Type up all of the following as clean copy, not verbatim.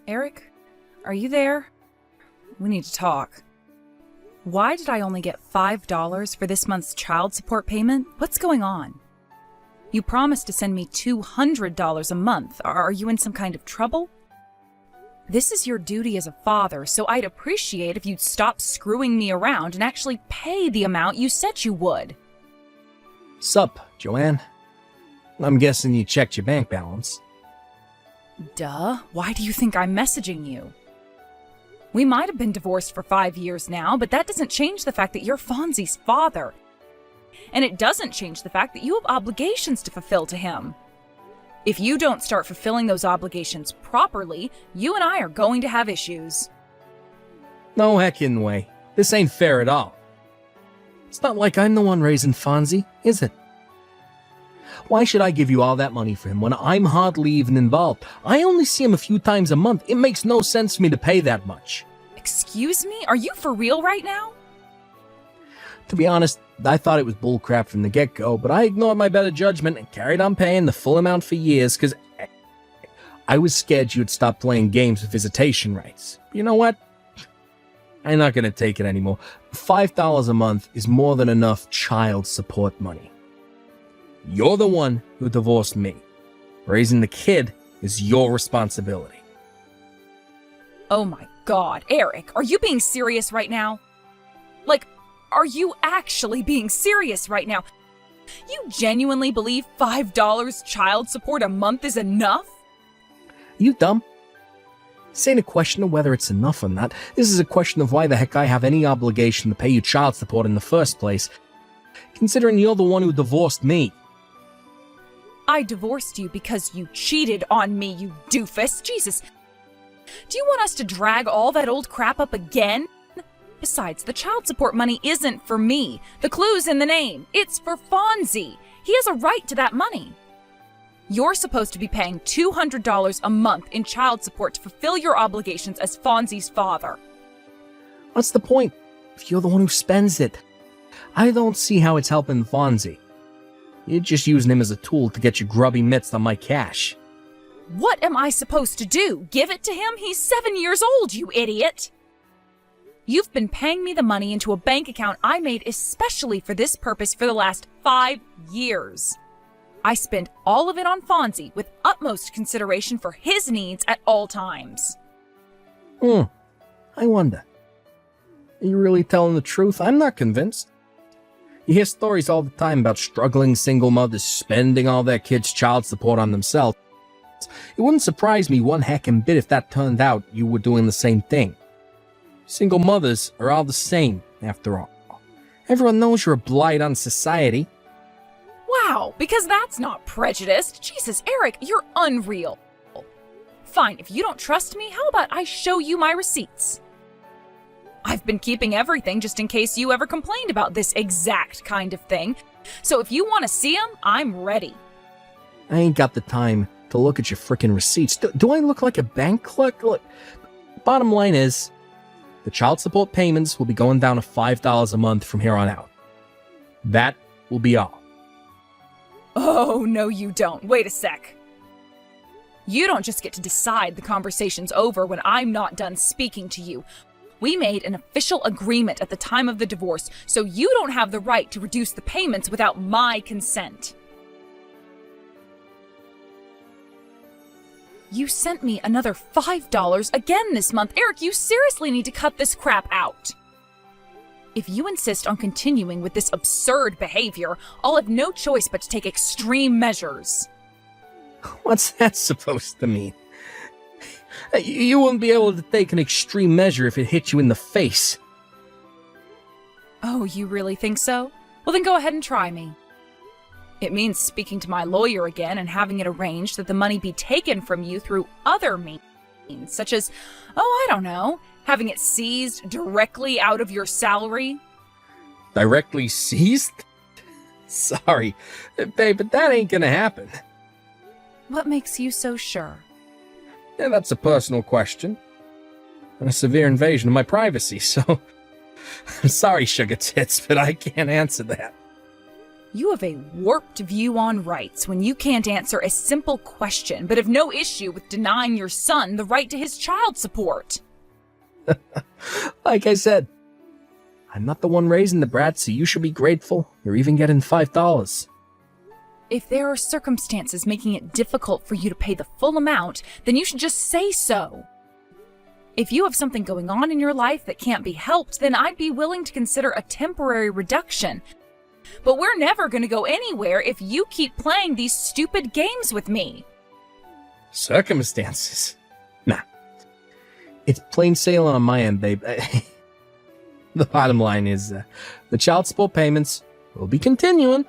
Eric? Are you there? We need to talk. Why did I only get $5 for this month's child support payment? What's going on? You promised to send me $200 a month. Are you in some kind of trouble? This is your duty as a father, so I'd appreciate if you'd stop screwing me around and actually pay the amount you said you would. Sup, Joanne? I'm guessing you checked your bank balance. Duh. Why do you think I'm messaging you? We might have been divorced for 5 years now, but that doesn't change the fact that you're Fonzie's father. And it doesn't change the fact that you have obligations to fulfill to him. If you don't start fulfilling those obligations properly, you and I are going to have issues. No heckin' way. This ain't fair at all. It's not like I'm the one raising Fonzie, is it? Why should I give you all that money for him when I'm hardly even involved? I only see him a few times a month. It makes no sense for me to pay that much. Excuse me? Are you for real right now? To be honest, I thought it was bullcrap from the get-go, but I ignored my better judgment and carried on paying the full amount for years because I was scared you'd stop playing games with visitation rights. But you know what? I'm not going to take it anymore. $5 a month is more than enough child support money. You're the one who divorced me. Raising the kid is your responsibility. Oh my God, Eric, are you being serious right now? Like, are you actually being serious right now? You genuinely believe $5 child support a month is enough? You dumb? This ain't a question of whether it's enough or not. This is a question of why the heck I have any obligation to pay you child support in the first place, considering you're the one who divorced me. I divorced you because you cheated on me, you doofus. Jesus. Do you want us to drag all that old crap up again? Besides, the child support money isn't for me. The clue's in the name. It's for Fonzie. He has a right to that money. You're supposed to be paying $200 a month in child support to fulfill your obligations as Fonzie's father. What's the point if you're the one who spends it? I don't see how it's helping Fonzie. You're just using him as a tool to get your grubby mitts on my cash. What am I supposed to do? Give it to him? He's 7 years old, you idiot! You've been paying me the money into a bank account I made especially for this purpose for the last 5 years. I spend all of it on Fonzie with utmost consideration for his needs at all times. I wonder. Are you really telling the truth? I'm not convinced. You hear stories all the time about struggling single mothers spending all their kids' child support on themselves. It wouldn't surprise me one heckin' bit if that turned out you were doing the same thing. Single mothers are all the same, after all. Everyone knows you're a blight on society. Wow, because that's not prejudiced. Jesus, Eric, you're unreal. Fine, if you don't trust me, how about I show you my receipts? I've been keeping everything just in case you ever complained about this exact kind of thing. So if you want to see them, I'm ready. I ain't got the time to look at your frickin' receipts. Do I look like a bank clerk? Look, bottom line is, the child support payments will be going down to $5 a month from here on out. That will be all. Oh, no you don't. Wait a sec. You don't just get to decide the conversation's over when I'm not done speaking to you. We made an official agreement at the time of the divorce, so you don't have the right to reduce the payments without my consent. You sent me another $5 again this month. Eric, you seriously need to cut this crap out. If you insist on continuing with this absurd behavior, I'll have no choice but to take extreme measures. What's that supposed to mean? You wouldn't be able to take an extreme measure if it hit you in the face. Oh, you really think so? Well, then go ahead and try me. It means speaking to my lawyer again and having it arranged that the money be taken from you through other means, such as, I don't know, having it seized directly out of your salary. Directly seized? Sorry, babe, but that ain't gonna happen. What makes you so sure? Yeah, that's a personal question. And a severe invasion of my privacy, so... I'm sorry, sugar tits, but I can't answer that. You have a warped view on rights when you can't answer a simple question, but have no issue with denying your son the right to his child support. Like I said, I'm not the one raising the brat, so you should be grateful you're even getting $5. If there are circumstances making it difficult for you to pay the full amount, then you should just say so. If you have something going on in your life that can't be helped, then I'd be willing to consider a temporary reduction. But we're never going to go anywhere if you keep playing these stupid games with me. Circumstances? Nah. It's plain sailing on my end, babe. The bottom line is, the child support payments will be continuing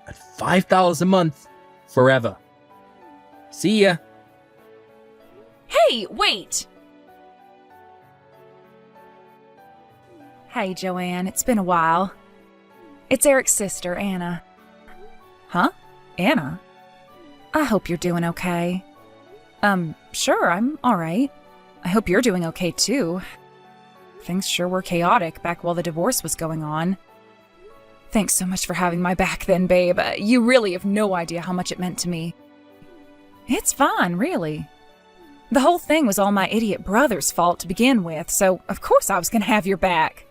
at $5 a month forever. See ya. Hey, wait! Hey, Joanne, it's been a while. It's Eric's sister, Anna. Huh? Anna? I hope you're doing okay. Sure, I'm alright. I hope you're doing okay, too. Things sure were chaotic back while the divorce was going on. Thanks so much for having my back then, babe. You really have no idea how much it meant to me. It's fine, really. The whole thing was all my idiot brother's fault to begin with, so of course I was gonna have your back.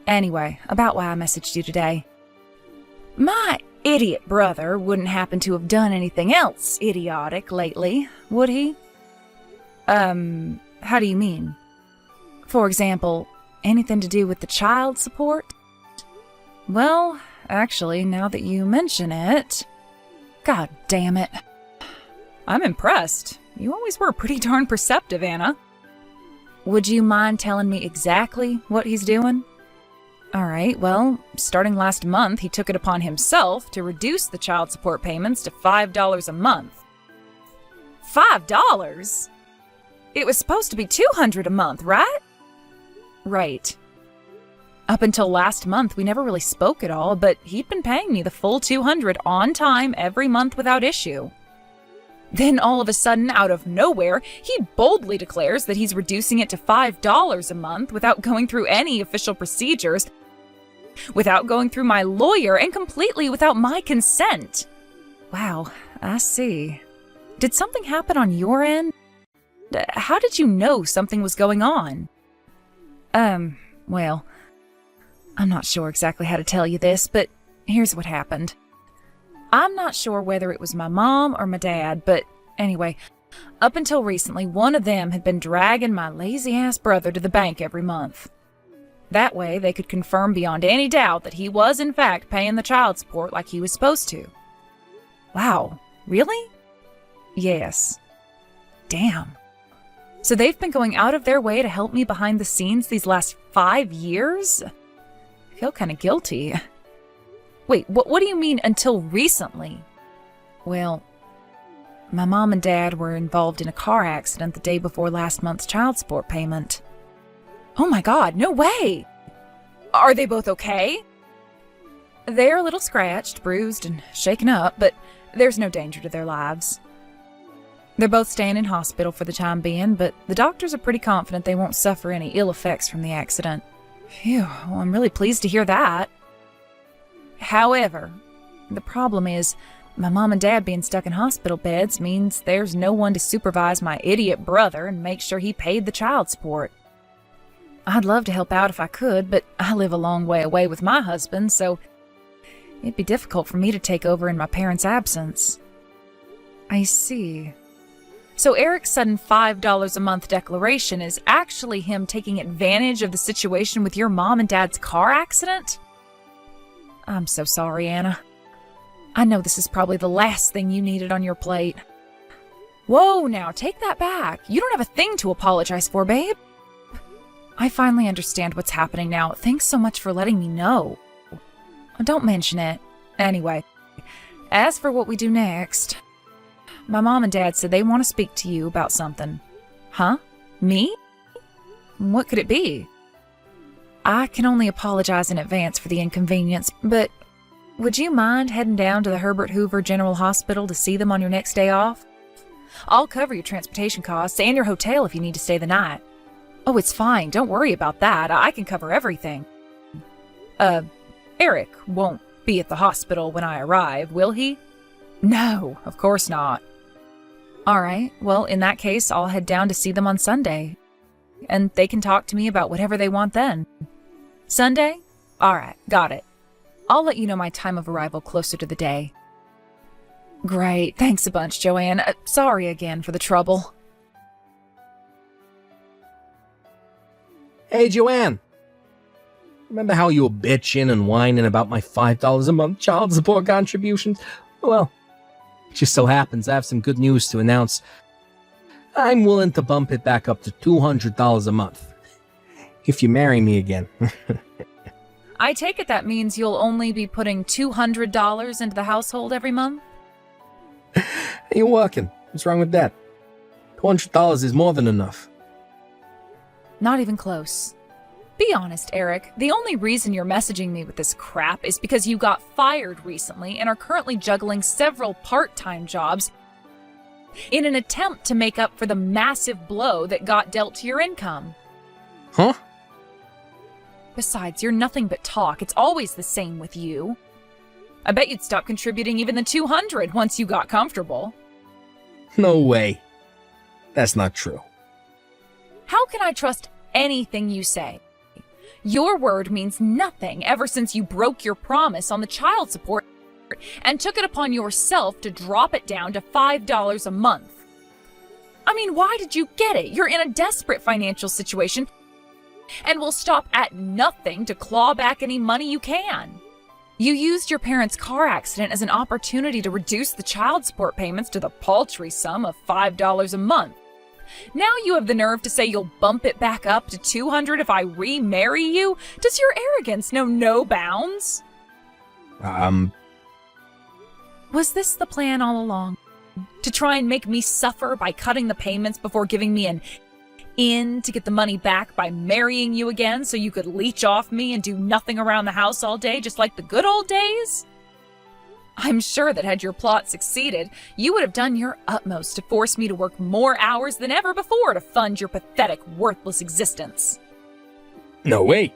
Anyway, about why I messaged you today. My idiot brother wouldn't happen to have done anything else idiotic lately, would he? How do you mean? For example, anything to do with the child support? Well, actually, now that you mention it... God damn it. I'm impressed. You always were pretty darn perceptive, Anna. Would you mind telling me exactly what he's doing? Alright, well, starting last month, he took it upon himself to reduce the child support payments to $5 a month. $5? It was supposed to be $200 a month, right? Right. Up until last month, we never really spoke at all, but he'd been paying me the full $200 on time every month without issue. Then all of a sudden, out of nowhere, he boldly declares that he's reducing it to $5 a month without going through any official procedures, without going through my lawyer, and completely without my consent. Wow, I see. Did something happen on your end? How did you know something was going on? Well, I'm not sure exactly how to tell you this, but here's what happened. I'm not sure whether it was my mom or my dad, but anyway, up until recently, one of them had been dragging my lazy-ass brother to the bank every month. That way, they could confirm beyond any doubt that he was, in fact, paying the child support like he was supposed to. Wow, really? Yes. Damn. So they've been going out of their way to help me behind the scenes these last 5 years? I feel kind of guilty. Wait, what do you mean until recently? Well, my mom and dad were involved in a car accident the day before last month's child support payment. Oh my God, no way! Are they both okay? They're a little scratched, bruised, and shaken up, but there's no danger to their lives. They're both staying in hospital for the time being, but the doctors are pretty confident they won't suffer any ill effects from the accident. Phew, well, I'm really pleased to hear that. However, the problem is, my mom and dad being stuck in hospital beds means there's no one to supervise my idiot brother and make sure he paid the child support. I'd love to help out if I could, but I live a long way away with my husband, so it'd be difficult for me to take over in my parents' absence. I see. So Eric's sudden $5 a month declaration is actually him taking advantage of the situation with your mom and dad's car accident? I'm so sorry, Anna. I know this is probably the last thing you needed on your plate. Whoa, now, take that back. You don't have a thing to apologize for, babe. I finally understand what's happening now. Thanks so much for letting me know. Don't mention it. Anyway, as for what we do next, my mom and dad said they want to speak to you about something. Huh? Me? What could it be? I can only apologize in advance for the inconvenience, but would you mind heading down to the Herbert Hoover General Hospital to see them on your next day off? I'll cover your transportation costs and your hotel if you need to stay the night. Oh, it's fine. Don't worry about that. I can cover everything. Eric won't be at the hospital when I arrive, will he? No, of course not. All right, well, in that case, I'll head down to see them on Sunday, and they can talk to me about whatever they want then. Sunday? All right, got it. I'll let you know my time of arrival closer to the day. Great, thanks a bunch, Joanne. Sorry again for the trouble. Hey, Joanne. Remember how you were bitching and whining about my $5 a month child support contributions? Well, it just so happens I have some good news to announce. I'm willing to bump it back up to $200 a month. If you marry me again. I take it that means you'll only be putting $200 into the household every month? You're working. What's wrong with that? $200 is more than enough. Not even close. Be honest, Eric. The only reason you're messaging me with this crap is because you got fired recently and are currently juggling several part-time jobs in an attempt to make up for the massive blow that got dealt to your income. Huh? Besides, you're nothing but talk. It's always the same with you. I bet you'd stop contributing even the $200 once you got comfortable. No way. That's not true. How can I trust anything you say? Your word means nothing ever since you broke your promise on the child support and took it upon yourself to drop it down to $5 a month. I mean, why did you get it? You're in a desperate financial situation and will stop at nothing to claw back any money you can. You used your parents' car accident as an opportunity to reduce the child support payments to the paltry sum of $5 a month. Now you have the nerve to say you'll bump it back up to $200 if I remarry you? Does your arrogance know no bounds? Was this the plan all along? To try and make me suffer by cutting the payments before giving me an in to get the money back by marrying you again so you could leech off me and do nothing around the house all day just like the good old days? I'm sure that had your plot succeeded, you would have done your utmost to force me to work more hours than ever before to fund your pathetic, worthless existence. No way.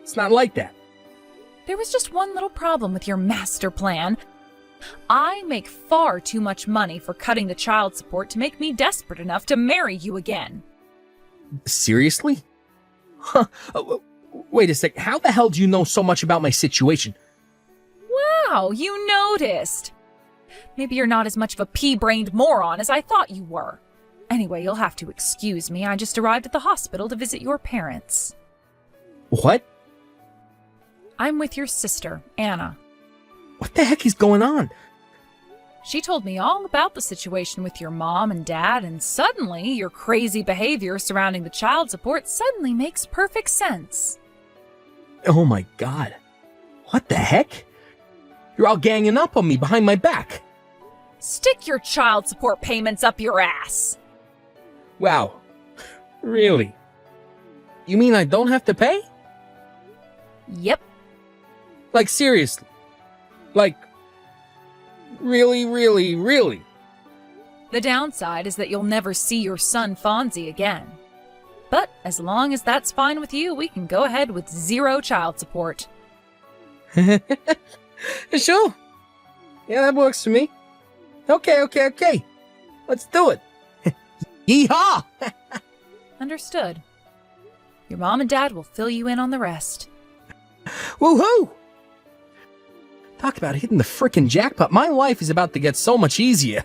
It's not like that. There was just one little problem with your master plan. I make far too much money for cutting the child support to make me desperate enough to marry you again. Seriously? Huh. Wait a sec. How the hell do you know so much about my situation? Wow, you noticed. Maybe you're not as much of a pea-brained moron as I thought you were. Anyway, you'll have to excuse me. I just arrived at the hospital to visit your parents. What? I'm with your sister, Anna. What the heck is going on? She told me all about the situation with your mom and dad, and suddenly your crazy behavior surrounding the child support suddenly makes perfect sense. Oh my god. What the heck? You're all ganging up on me behind my back. Stick your child support payments up your ass. Wow. Really? You mean I don't have to pay? Yep. Like, seriously? Like, really? The downside is that you'll never see your son Fonzie again. But as long as that's fine with you, we can go ahead with 0 child support. Sure. Yeah, that works for me. Okay. Let's do it. Yeehaw! Understood. Your mom and dad will fill you in on the rest. Woohoo! Talk about hitting the frickin' jackpot. My life is about to get so much easier.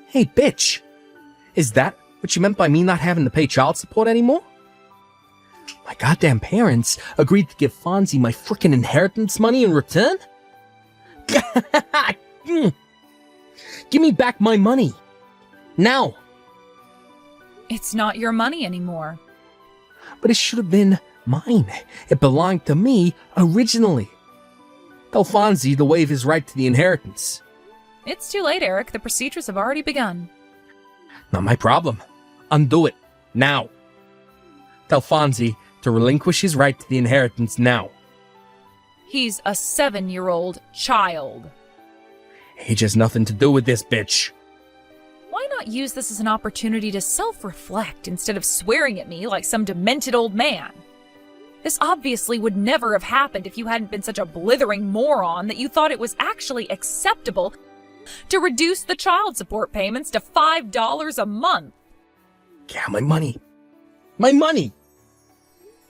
Hey, bitch. Is that what you meant by me not having to pay child support anymore? My goddamn parents agreed to give Fonzie my frickin' inheritance money in return? Give me back my money. Now. It's not your money anymore. But it should have been mine. It belonged to me originally. Tell Fonzie to waive his right to the inheritance. It's too late, Eric. The procedures have already begun. Not my problem. Undo it. Now. Tell Fonzie to relinquish his right to the inheritance now. He's a 7-year-old child. Age has nothing to do with this, bitch. Why not use this as an opportunity to self-reflect instead of swearing at me like some demented old man? This obviously would never have happened if you hadn't been such a blithering moron that you thought it was actually acceptable to reduce the child support payments to $5 a month. Yeah, my money. My money!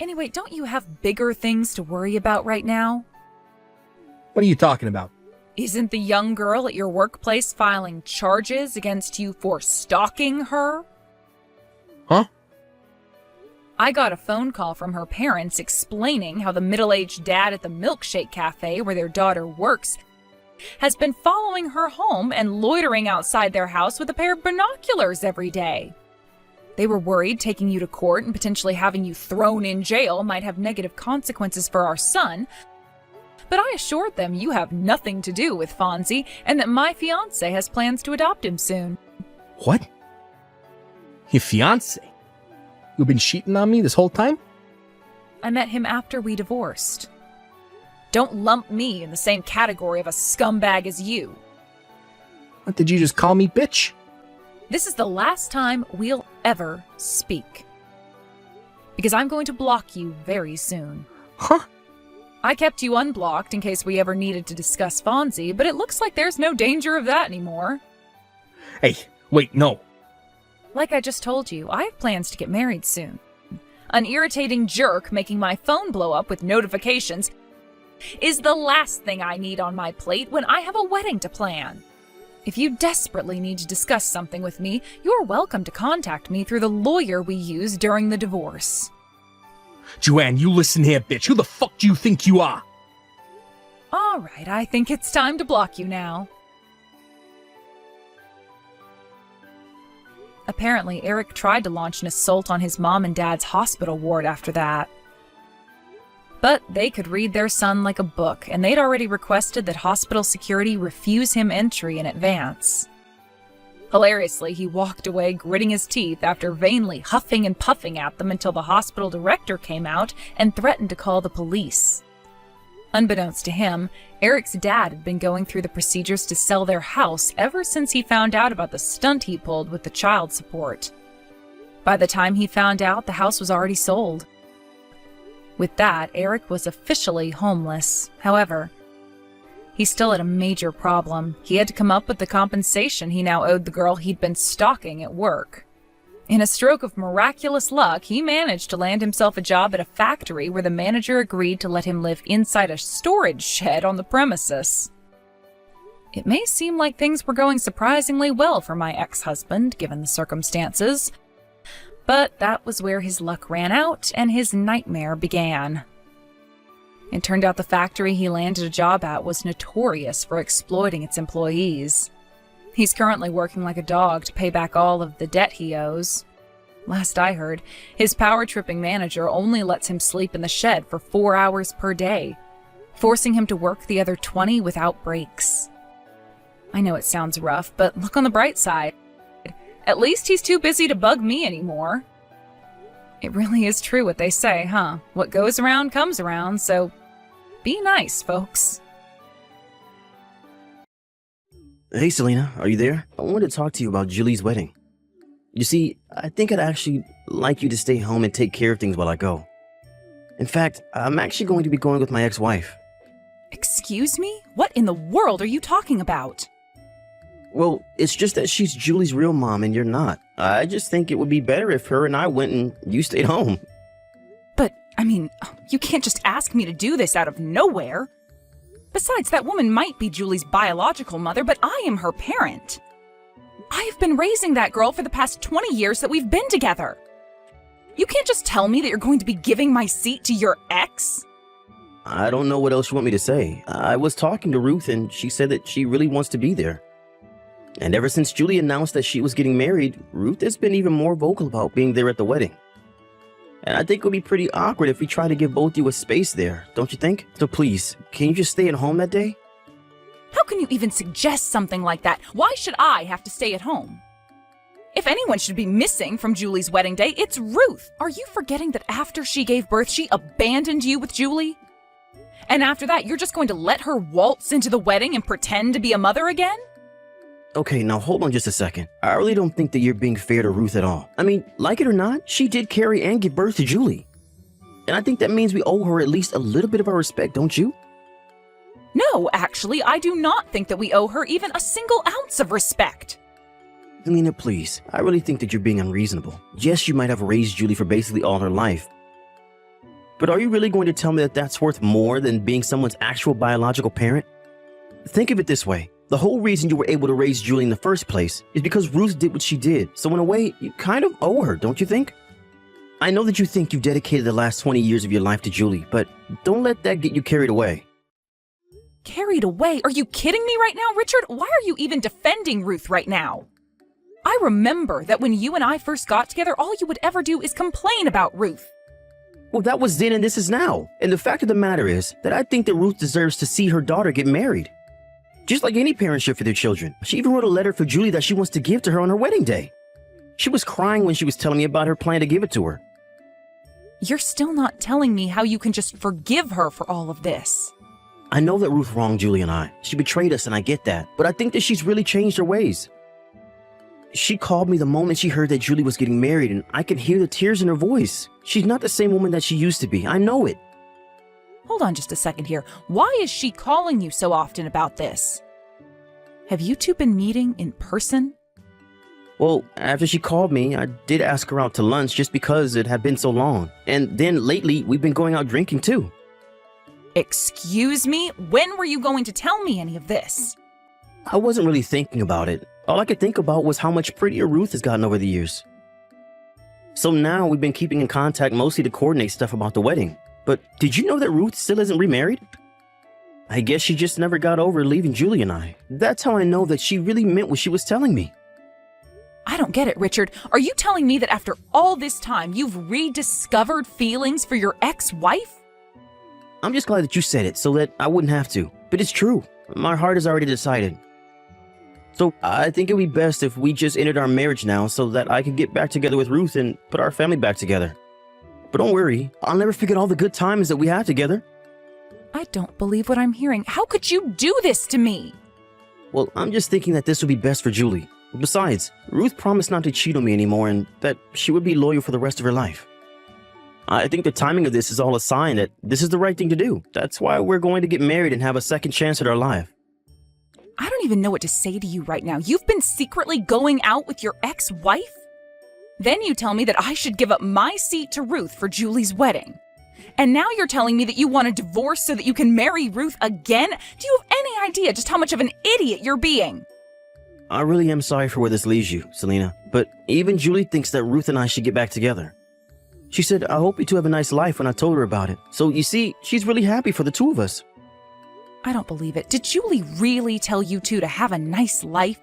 Anyway, don't you have bigger things to worry about right now? What are you talking about? Isn't the young girl at your workplace filing charges against you for stalking her? Huh? I got a phone call from her parents explaining how the middle-aged dad at the milkshake cafe where their daughter works has been following her home and loitering outside their house with a pair of binoculars every day. They were worried taking you to court and potentially having you thrown in jail might have negative consequences for our son, but I assured them you have nothing to do with Fonzie and that my fiancé has plans to adopt him soon. What? Your fiancé? You've been cheating on me this whole time? I met him after we divorced. Don't lump me in the same category of a scumbag as you. What, did you just call me bitch? This is the last time we'll ever speak. Because I'm going to block you very soon. Huh? I kept you unblocked in case we ever needed to discuss Fonzie, but it looks like there's no danger of that anymore. Hey, wait, no. Like I just told you, I have plans to get married soon. An irritating jerk making my phone blow up with notifications is the last thing I need on my plate when I have a wedding to plan. If you desperately need to discuss something with me, you're welcome to contact me through the lawyer we used during the divorce. Joanne, you listen here, bitch. Who the fuck do you think you are? All right, I think it's time to block you now. Apparently, Eric tried to launch an assault on his mom and dad's hospital ward after that. But they could read their son like a book, and they'd already requested that hospital security refuse him entry in advance. Hilariously, he walked away gritting his teeth after vainly huffing and puffing at them until the hospital director came out and threatened to call the police. Unbeknownst to him, Eric's dad had been going through the procedures to sell their house ever since he found out about the stunt he pulled with the child support. By the time he found out, the house was already sold. With that, Eric was officially homeless. However, he still had a major problem. He had to come up with the compensation he now owed the girl he'd been stalking at work. In a stroke of miraculous luck, he managed to land himself a job at a factory where the manager agreed to let him live inside a storage shed on the premises. It may seem like things were going surprisingly well for my ex-husband, given the circumstances, but that was where his luck ran out and his nightmare began. It turned out the factory he landed a job at was notorious for exploiting its employees. He's currently working like a dog to pay back all of the debt he owes. Last I heard, his power-tripping manager only lets him sleep in the shed for 4 hours per day, forcing him to work the other 20 without breaks. I know it sounds rough, but look on the bright side. At least he's too busy to bug me anymore. It really is true what they say, huh? What goes around comes around, so be nice, folks. Hey, Selena, are you there? I wanted to talk to you about Julie's wedding. You see, I think I'd actually like you to stay home and take care of things while I go. In fact, I'm actually going to be going with my ex-wife. Excuse me? What in the world are you talking about? Well, it's just that she's Julie's real mom and you're not. I just think it would be better if her and I went and you stayed home. But, I mean, you can't just ask me to do this out of nowhere. Besides, that woman might be Julie's biological mother, but I am her parent. I have been raising that girl for the past 20 years that we've been together. You can't just tell me that you're going to be giving my seat to your ex? I don't know what else you want me to say. I was talking to Ruth and she said that she really wants to be there. And ever since Julie announced that she was getting married, Ruth has been even more vocal about being there at the wedding. And I think it would be pretty awkward if we try to give both you a space there, don't you think? So please, can you just stay at home that day? How can you even suggest something like that? Why should I have to stay at home? If anyone should be missing from Julie's wedding day, it's Ruth. Are you forgetting that after she gave birth, she abandoned you with Julie? And after that, you're just going to let her waltz into the wedding and pretend to be a mother again? Okay, now hold on just a second. I really don't think that you're being fair to Ruth at all. I mean, like it or not, she did carry and give birth to Julie. And I think that means we owe her at least a little bit of our respect, don't you? No, actually, I do not think that we owe her even a single ounce of respect. Selena, please. I really think that you're being unreasonable. Yes, you might have raised Julie for basically all her life. But are you really going to tell me that that's worth more than being someone's actual biological parent? Think of it this way. The whole reason you were able to raise Julie in the first place is because Ruth did what she did. So in a way, you kind of owe her, don't you think? I know that you think you've dedicated the last 20 years of your life to Julie, but don't let that get you carried away. Carried away? Are you kidding me right now, Richard? Why are you even defending Ruth right now? I remember that when you and I first got together, all you would ever do is complain about Ruth. Well, that was then and this is now. And the fact of the matter is that I think that Ruth deserves to see her daughter get married. Just like any parent should for their children. She even wrote a letter for Julie that she wants to give to her on her wedding day. She was crying when she was telling me about her plan to give it to her. You're still not telling me how you can just forgive her for all of this. I know that Ruth wronged Julie and I. She betrayed us and I get that. But I think that she's really changed her ways. She called me the moment she heard that Julie was getting married, and I could hear the tears in her voice. She's not the same woman that she used to be. I know it. Hold on just a second here. Why is she calling you so often about this? Have you two been meeting in person? Well, after she called me, I did ask her out to lunch just because it had been so long. And then lately, we've been going out drinking too. Excuse me? When were you going to tell me any of this? I wasn't really thinking about it. All I could think about was how much prettier Ruth has gotten over the years. So now we've been keeping in contact mostly to coordinate stuff about the wedding. But did you know that Ruth still isn't remarried? I guess she just never got over leaving Julie and I. That's how I know that she really meant what she was telling me. I don't get it, Richard. Are you telling me that after all this time, you've rediscovered feelings for your ex-wife? I'm just glad that you said it so that I wouldn't have to. But it's true. My heart has already decided. So I think it would be best if we just ended our marriage now so that I could get back together with Ruth and put our family back together. But don't worry, I'll never forget all the good times that we had together. I don't believe what I'm hearing. How could you do this to me? Well, I'm just thinking that this would be best for Julie. Besides, Ruth promised not to cheat on me anymore and that she would be loyal for the rest of her life. I think the timing of this is all a sign that this is the right thing to do. That's why we're going to get married and have a second chance at our life. I don't even know what to say to you right now. You've been secretly going out with your ex-wife? Then you tell me that I should give up my seat to Ruth for Julie's wedding. And now you're telling me that you want a divorce so that you can marry Ruth again? Do you have any idea just how much of an idiot you're being? I really am sorry for where this leaves you, Selena. But even Julie thinks that Ruth and I should get back together. She said, I hope you two have a nice life when I told her about it. So you see, she's really happy for the two of us. I don't believe it. Did Julie really tell you two to have a nice life?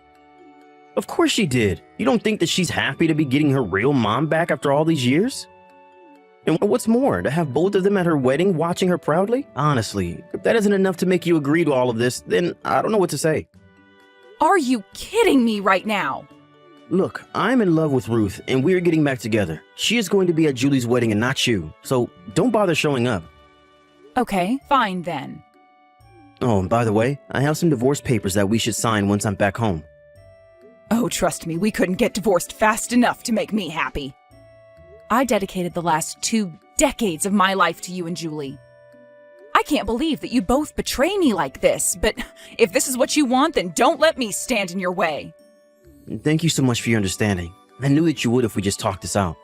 Of course she did. You don't think that she's happy to be getting her real mom back after all these years? And what's more, to have both of them at her wedding watching her proudly? Honestly, if that isn't enough to make you agree to all of this, then I don't know what to say. Are you kidding me right now? Look, I'm in love with Ruth and we're getting back together. She is going to be at Julie's wedding and not you, so don't bother showing up. Okay, fine then. Oh, and by the way, I have some divorce papers that we should sign once I'm back home. Oh, trust me, we couldn't get divorced fast enough to make me happy. I dedicated the last 2 decades of my life to you and Julie. I can't believe that you both betray me like this, but if this is what you want, then don't let me stand in your way. Thank you so much for your understanding. I knew that you would if we just talked this out.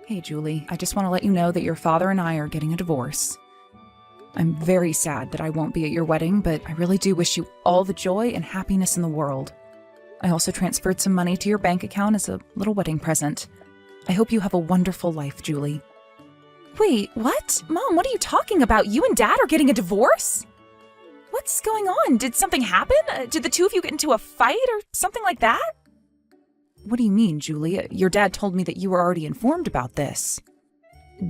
Hey, Julie, I just want to let you know that your father and I are getting a divorce. I'm very sad that I won't be at your wedding, but I really do wish you all the joy and happiness in the world. I also transferred some money to your bank account as a little wedding present. I hope you have a wonderful life, Julie. Wait, what? Mom, what are you talking about? You and Dad are getting a divorce? What's going on? Did something happen? Did the two of you get into a fight or something like that? What do you mean, Julie? Your dad told me that you were already informed about this.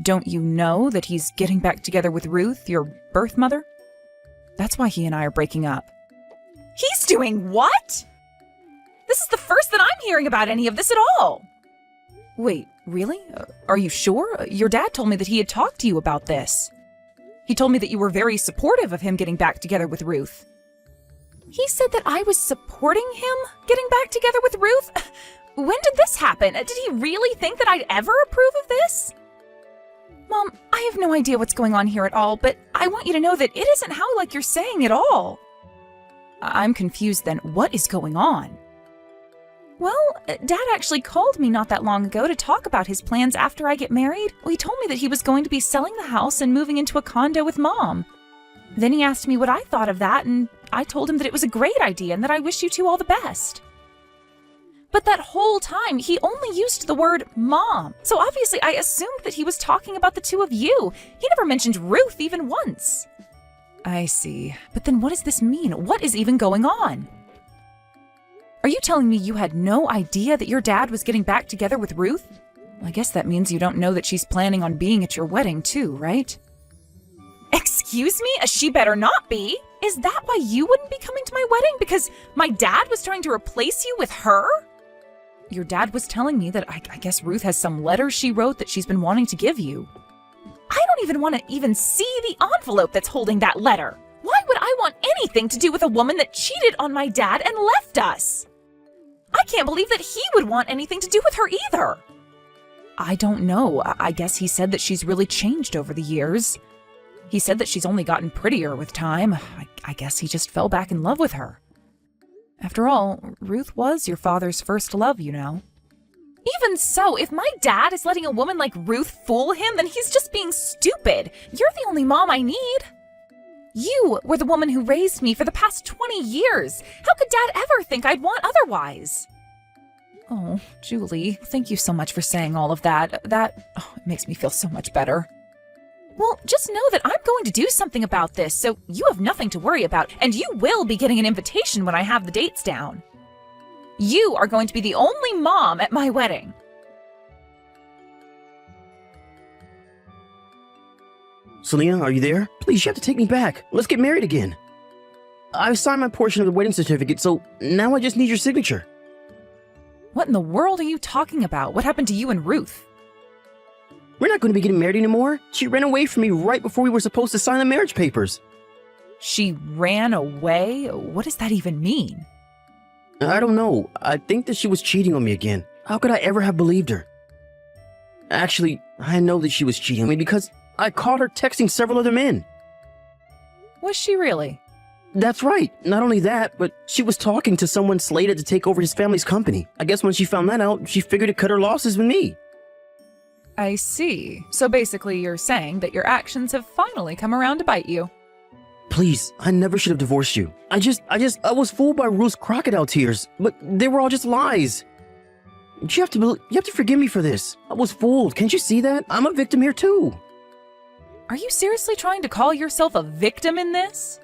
Don't you know that he's getting back together with Ruth, your birth mother? That's why he and I are breaking up. He's doing what? This is the first that I'm hearing about any of this at all. Wait, really? Are you sure? Your dad told me that he had talked to you about this. He told me that you were very supportive of him getting back together with Ruth. He said that I was supporting him getting back together with Ruth? When did this happen? Did he really think that I'd ever approve of this? Mom, I have no idea what's going on here at all, but I want you to know that it isn't how like you're saying at all. I'm confused then. What is going on? Well, Dad actually called me not that long ago to talk about his plans after I get married. Well, he told me that he was going to be selling the house and moving into a condo with Mom. Then he asked me what I thought of that, and I told him that it was a great idea and that I wish you two all the best. But that whole time, he only used the word Mom. So obviously I assumed that he was talking about the two of you. He never mentioned Ruth even once. I see. But then what does this mean? What is even going on? Are you telling me you had no idea that your dad was getting back together with Ruth? Well, I guess that means you don't know that she's planning on being at your wedding too, right? Excuse me? She better not be. Is that why you wouldn't be coming to my wedding? Because my dad was trying to replace you with her? Your dad was telling me that I guess Ruth has some letters she wrote that she's been wanting to give you. I don't even want to even see the envelope that's holding that letter. Why would I want anything to do with a woman that cheated on my dad and left us? I can't believe that he would want anything to do with her either. I don't know. I guess he said that she's really changed over the years. He said that she's only gotten prettier with time. I guess he just fell back in love with her. After all, Ruth was your father's first love, you know. Even so, if my dad is letting a woman like Ruth fool him, then he's just being stupid. You're the only mom I need. You were the woman who raised me for the past 20 years. How could Dad ever think I'd want otherwise? Oh, Julie, thank you so much for saying all of that. It makes me feel so much better. Well, just know that I'm going to do something about this, so you have nothing to worry about, and you will be getting an invitation when I have the dates down. You are going to be the only mom at my wedding. Selena, are you there? Please, you have to take me back. Let's get married again. I've signed my portion of the wedding certificate, so now I just need your signature. What in the world are you talking about? What happened to you and Ruth? We're not going to be getting married anymore. She ran away from me right before we were supposed to sign the marriage papers. She ran away? What does that even mean? I don't know. I think that she was cheating on me again. How could I ever have believed her? Actually, I know that she was cheating on me because I caught her texting several other men. Was she really? That's right. Not only that, but she was talking to someone slated to take over his family's company. I guess when she found that out, she figured to cut her losses with me. I see. So basically you're saying that your actions have finally come around to bite you. Please, I never should have divorced you. I was fooled by Ruth's crocodile tears, but they were all just lies. You have to forgive me for this. I was fooled. Can't you see that? I'm a victim here too. Are you seriously trying to call yourself a victim in this?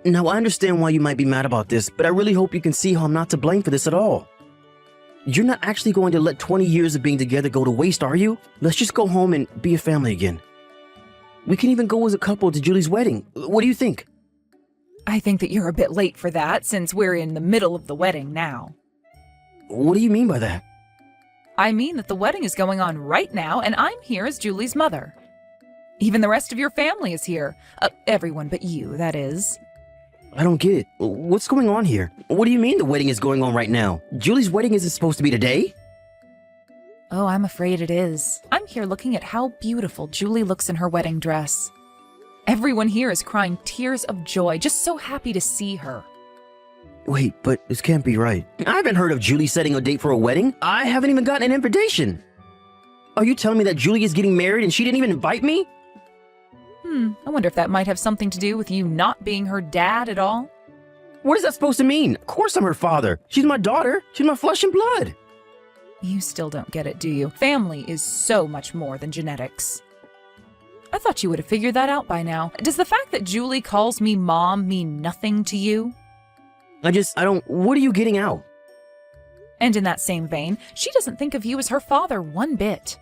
Now, I understand why you might be mad about this, but I really hope you can see how I'm not to blame for this at all. You're not actually going to let 20 years of being together go to waste, are you? Let's just go home and be a family again. We can even go as a couple to Julie's wedding. What do you think? I think that you're a bit late for that, since we're in the middle of the wedding now. What do you mean by that? I mean that the wedding is going on right now, and I'm here as Julie's mother. Even the rest of your family is here. Everyone but you, that is. I don't get it. What's going on here? What do you mean the wedding is going on right now? Julie's wedding isn't supposed to be today? Oh, I'm afraid it is. I'm here looking at how beautiful Julie looks in her wedding dress. Everyone here is crying tears of joy, just so happy to see her. Wait, but this can't be right. I haven't heard of Julie setting a date for a wedding. I haven't even gotten an invitation. Are you telling me that Julie is getting married and she didn't even invite me? I wonder if that might have something to do with you not being her dad at all? What is that supposed to mean? Of course I'm her father. She's my daughter. She's my flesh and blood. You still don't get it, do you? Family is so much more than genetics. I thought you would have figured that out by now. Does the fact that Julie calls me Mom mean nothing to you? What are you getting out? And in that same vein, she doesn't think of you as her father one bit.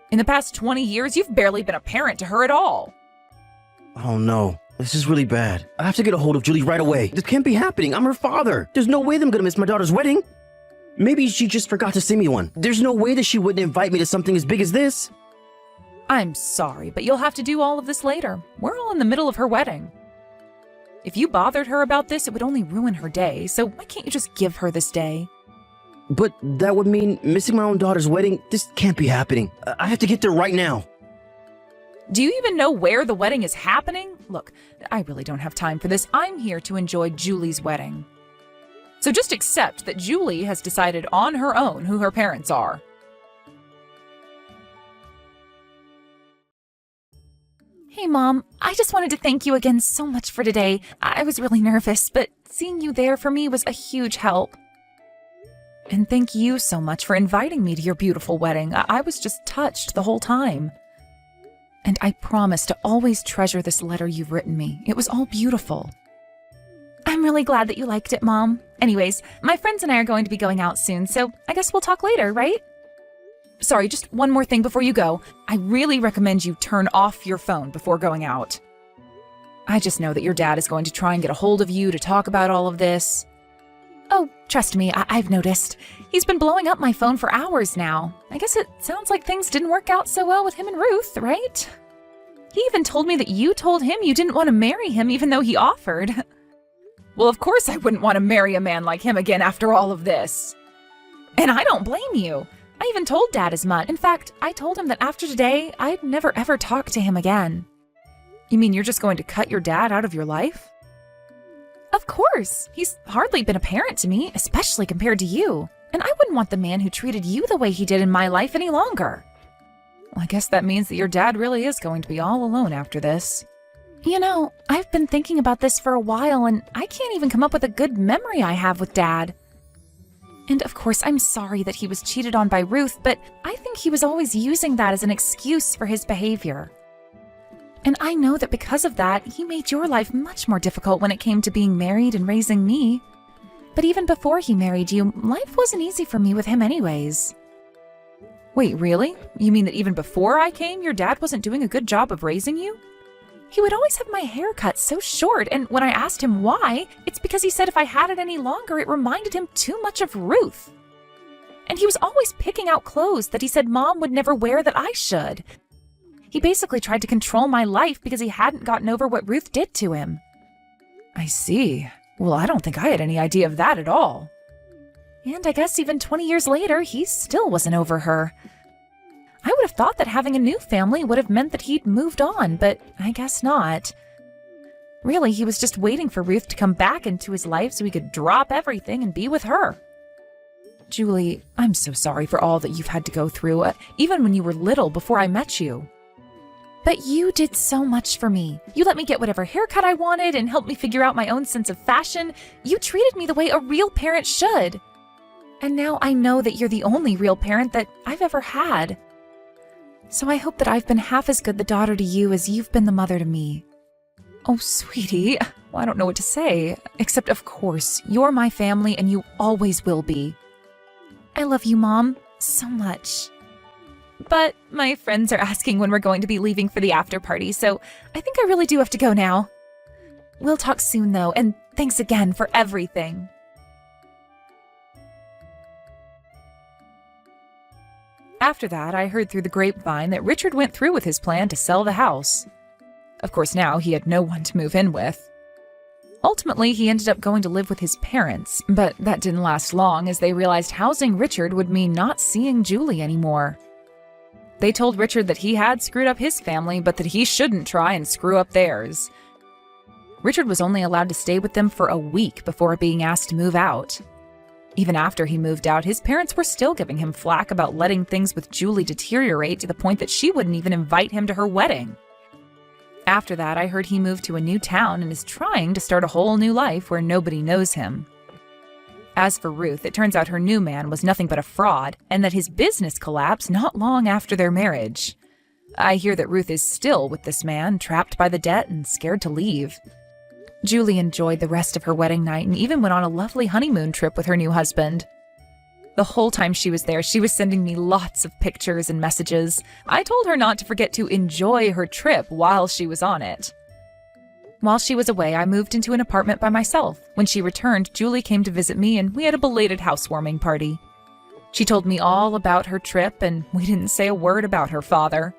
In the past 20 years, you've barely been a parent to her at all. Oh no, this is really bad. I have to get a hold of Julie right away. This can't be happening. I'm her father. There's no way that I'm gonna miss my daughter's wedding. Maybe she just forgot to send me one. There's no way that she wouldn't invite me to something as big as this. I'm sorry, but you'll have to do all of this later. We're all in the middle of her wedding. If you bothered her about this, it would only ruin her day, so why can't you just give her this day? But that would mean missing my own daughter's wedding. This can't be happening. I have to get there right now. Do you even know where the wedding is happening? Look, I really don't have time for this. I'm here to enjoy Julie's wedding. So just accept that Julie has decided on her own who her parents are. Hey, Mom. I just wanted to thank you again so much for today. I was really nervous, but seeing you there for me was a huge help. And thank you so much for inviting me to your beautiful wedding. I was just touched the whole time. And I promise to always treasure this letter you've written me. It was all beautiful. I'm really glad that you liked it, Mom. Anyways, my friends and I are going to be going out soon, so I guess we'll talk later, right? Sorry, just one more thing before you go. I really recommend you turn off your phone before going out. I just know that your dad is going to try and get a hold of you to talk about all of this. Oh, trust me, I've noticed. He's been blowing up my phone for hours now. I guess it sounds like things didn't work out so well with him and Ruth, right? He even told me that you told him you didn't want to marry him even though he offered. Well, of course I wouldn't want to marry a man like him again after all of this. And I don't blame you. I even told Dad as much. In fact, I told him that after today, I'd never ever talk to him again. You mean you're just going to cut your dad out of your life? Of course. He's hardly been a parent to me, especially compared to you. And I wouldn't want the man who treated you the way he did in my life any longer. Well, I guess that means that your dad really is going to be all alone after this. You know, I've been thinking about this for a while, and I can't even come up with a good memory I have with Dad. And of course, I'm sorry that he was cheated on by Ruth, but I think he was always using that as an excuse for his behavior. And I know that because of that, he made your life much more difficult when it came to being married and raising me. But even before he married you, life wasn't easy for me with him anyways. Wait, really? You mean that even before I came, your dad wasn't doing a good job of raising you? He would always have my hair cut so short, and when I asked him why, it's because he said if I had it any longer, it reminded him too much of Ruth. And he was always picking out clothes that he said Mom would never wear that I should. He basically tried to control my life because he hadn't gotten over what Ruth did to him. I see. Well, I don't think I had any idea of that at all. And I guess even 20 years later, he still wasn't over her. I would have thought that having a new family would have meant that he'd moved on, but I guess not. Really, he was just waiting for Ruth to come back into his life so he could drop everything and be with her. Julie, I'm so sorry for all that you've had to go through, even when you were little before I met you. But you did so much for me. You let me get whatever haircut I wanted and helped me figure out my own sense of fashion. You treated me the way a real parent should. And now I know that you're the only real parent that I've ever had. So I hope that I've been half as good the daughter to you as you've been the mother to me. Oh, sweetie, well, I don't know what to say, except of course, you're my family and you always will be. I love you, Mom, so much. But my friends are asking when we're going to be leaving for the after party, so I think I really do have to go now. We'll talk soon, though, and thanks again for everything. After that, I heard through the grapevine that Richard went through with his plan to sell the house. Of course, now he had no one to move in with. Ultimately, he ended up going to live with his parents, but that didn't last long as they realized housing Richard would mean not seeing Julie anymore. They told Richard that he had screwed up his family, but that he shouldn't try and screw up theirs. Richard was only allowed to stay with them for a week before being asked to move out. Even after he moved out, his parents were still giving him flack about letting things with Julie deteriorate to the point that she wouldn't even invite him to her wedding. After that, I heard he moved to a new town and is trying to start a whole new life where nobody knows him. As for Ruth, it turns out her new man was nothing but a fraud, and that his business collapsed not long after their marriage. I hear that Ruth is still with this man, trapped by the debt and scared to leave. Julie enjoyed the rest of her wedding night and even went on a lovely honeymoon trip with her new husband. The whole time she was there, she was sending me lots of pictures and messages. I told her not to forget to enjoy her trip while she was on it. While she was away, I moved into an apartment by myself. When she returned, Julie came to visit me and we had a belated housewarming party. She told me all about her trip and we didn't say a word about her father.